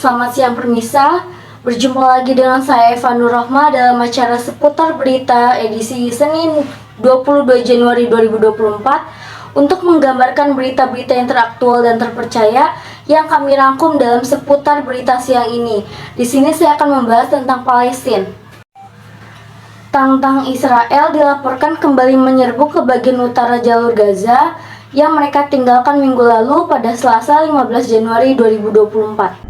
Selamat siang permisa, berjumpa lagi dengan saya Eva Nurrohma dalam acara seputar berita edisi Senin 22 Januari 2024 untuk menggambarkan berita-berita yang teraktual dan terpercaya yang kami rangkum dalam seputar berita siang ini. Di sini saya akan membahas tentang Palestina. Tentang Israel dilaporkan kembali menyerbu ke bagian utara jalur Gaza yang mereka tinggalkan minggu lalu pada Selasa 15 Januari 2024.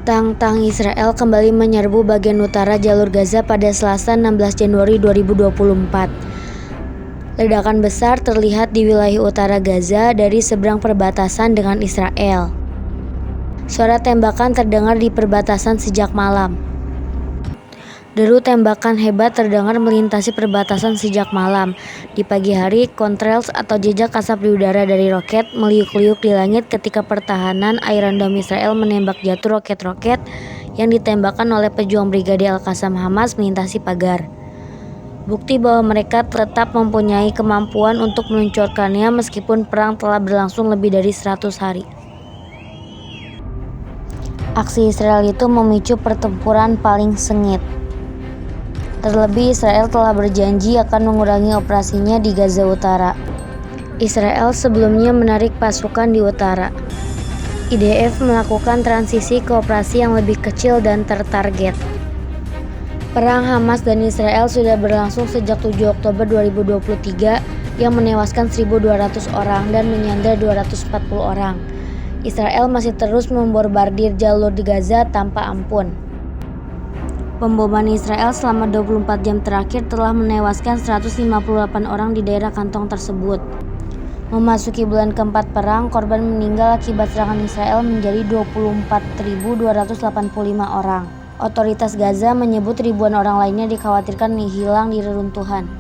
Tang Israel kembali menyerbu bagian utara jalur Gaza pada Selasa 16 Januari 2024. Ledakan besar terlihat di wilayah utara Gaza dari seberang perbatasan dengan Israel. Suara tembakan terdengar di perbatasan sejak malam. Deru tembakan hebat terdengar melintasi perbatasan sejak malam. Di pagi hari, contrails atau jejak asap di udara dari roket meliuk-liuk di langit ketika pertahanan Iron Dome Israel menembak jatuh roket-roket yang ditembakkan oleh pejuang Brigade Al-Qassam Hamas melintasi pagar. Bukti bahwa mereka tetap mempunyai kemampuan untuk meluncurkannya meskipun perang telah berlangsung lebih dari 100 hari. Aksi Israel itu memicu pertempuran paling sengit. Terlebih, Israel telah berjanji akan mengurangi operasinya di Gaza Utara. Israel sebelumnya menarik pasukan di utara. IDF melakukan transisi ke operasi yang lebih kecil dan tertarget. Perang Hamas dan Israel sudah berlangsung sejak 7 Oktober 2023 yang menewaskan 1.200 orang dan menyandra 240 orang. Israel masih terus membombardir jalur di Gaza tanpa ampun. Pemboman Israel selama 24 jam terakhir telah menewaskan 158 orang di daerah kantong tersebut. Memasuki bulan keempat perang, korban meninggal akibat serangan Israel menjadi 24.285 orang. Otoritas Gaza menyebut ribuan orang lainnya dikhawatirkan hilang di reruntuhan.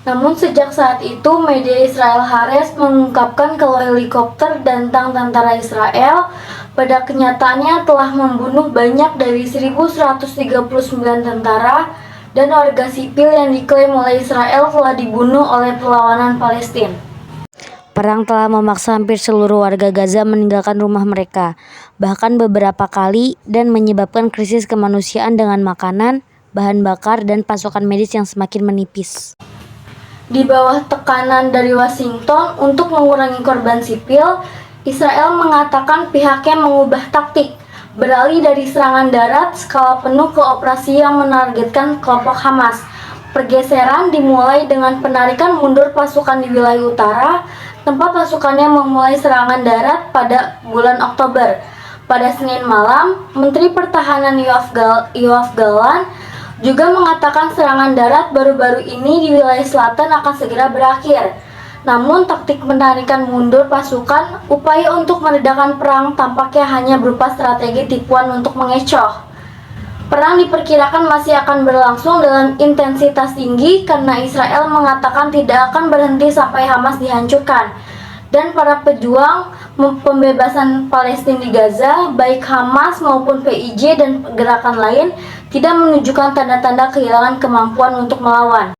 Namun sejak saat itu, media Israel Haaretz mengungkapkan kalau helikopter dan tank tentara Israel pada kenyataannya telah membunuh banyak dari 1.139 tentara dan warga sipil yang diklaim oleh Israel telah dibunuh oleh perlawanan Palestina. Perang telah memaksa hampir seluruh warga Gaza meninggalkan rumah mereka, bahkan beberapa kali, dan menyebabkan krisis kemanusiaan dengan makanan, bahan bakar, dan pasokan medis yang semakin menipis. Di bawah tekanan dari Washington untuk mengurangi korban sipil, Israel mengatakan pihaknya mengubah taktik, beralih dari serangan darat skala penuh ke operasi yang menargetkan kelompok Hamas. Pergeseran dimulai dengan penarikan mundur pasukan di wilayah utara, tempat pasukannya memulai serangan darat pada bulan Oktober. Pada Senin malam, Menteri Pertahanan Yoav Gallant juga mengatakan serangan darat baru-baru ini di wilayah selatan akan segera berakhir. Namun taktik penarikan mundur pasukan, upaya untuk meredakan perang tampaknya hanya berupa strategi tipuan untuk mengecoh. Perang diperkirakan masih akan berlangsung dalam intensitas tinggi karena Israel mengatakan tidak akan berhenti sampai Hamas dihancurkan. Dan para pejuang pembebasan Palestina di Gaza, baik Hamas maupun PIJ dan gerakan lain, tidak menunjukkan tanda-tanda kehilangan kemampuan untuk melawan.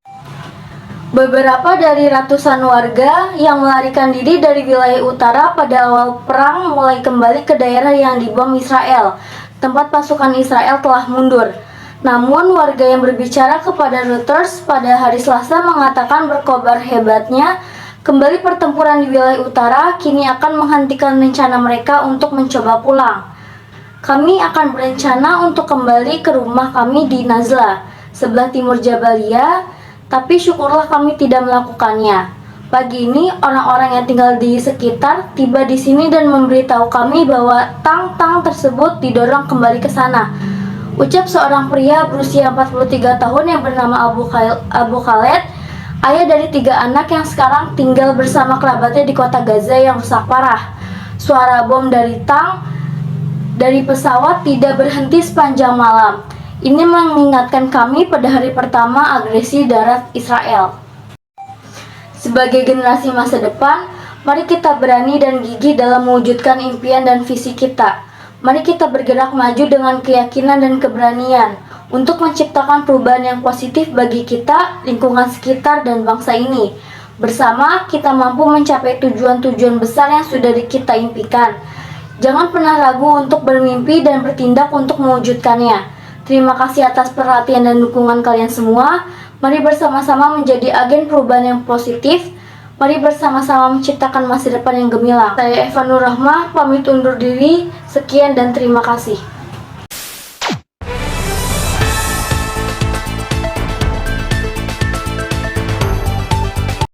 Beberapa dari ratusan warga yang melarikan diri dari wilayah utara pada awal perang mulai kembali ke daerah yang dibom Israel, tempat pasukan Israel telah mundur. Namun warga yang berbicara kepada Reuters pada hari Selasa mengatakan berkobar hebatnya kembali pertempuran di wilayah utara kini akan menghentikan rencana mereka untuk mencoba pulang. Kami akan berencana untuk kembali ke rumah kami di Nazla, sebelah timur Jabalia, tapi syukurlah kami tidak melakukannya. Pagi ini, orang-orang yang tinggal di sekitar tiba di sini dan memberitahu kami bahwa tank-tank tersebut didorong kembali ke sana. Ucap seorang pria berusia 43 tahun yang bernama Abu Khaled, ayah dari 3 anak yang sekarang tinggal bersama kerabatnya di kota Gaza yang rusak parah. Suara bom dari tank dari pesawat tidak berhenti sepanjang malam. Ini mengingatkan kami pada hari pertama agresi darat Israel. Sebagai generasi masa depan, mari kita berani dan gigih dalam mewujudkan impian dan visi kita. Mari kita bergerak maju dengan keyakinan dan keberanian untuk menciptakan perubahan yang positif bagi kita, lingkungan sekitar, dan bangsa ini. Bersama, kita mampu mencapai tujuan-tujuan besar yang sudah kita impikan. Jangan pernah ragu untuk bermimpi dan bertindak untuk mewujudkannya. Terima kasih atas perhatian dan dukungan kalian semua. Mari bersama-sama menjadi agen perubahan yang positif. Mari bersama-sama menciptakan masa depan yang gemilang. Saya Eva Nur Rahmah, pamit undur diri. Sekian dan terima kasih.